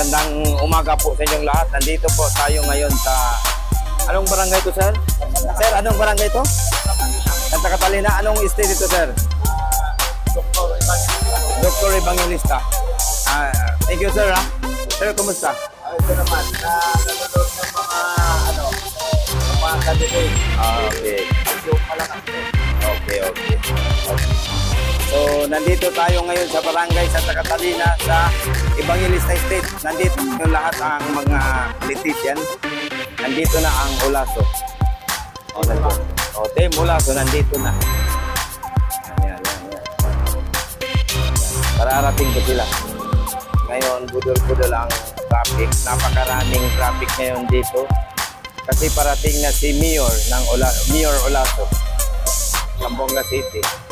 Magandang umaga po sa inyong lahat. Nandito po tayo ngayon sa... Anong barangay to, sir? Sir, anong barangay to? Santa Catalina. Anong estate ito, sir? Dr. Evangelista. Thank you, sir. Sir, kumusta? Ito naman, nanonood ng mga candidate. Okay. Yung malakas ko. Okay. So, nandito tayo ngayon sa Barangay Santa Catalina sa Evangelista Estate. Nandito yung lahat ang mga politician. Nandito na ang Ulaso. Team Ulaso, nandito na. Yan. Pararating ko sila. Ngayon, budol-budol ang traffic. Napakaraming traffic ngayon dito. Kasi parating na si Mayor ng Mayor Ulaso, Zamboanga City.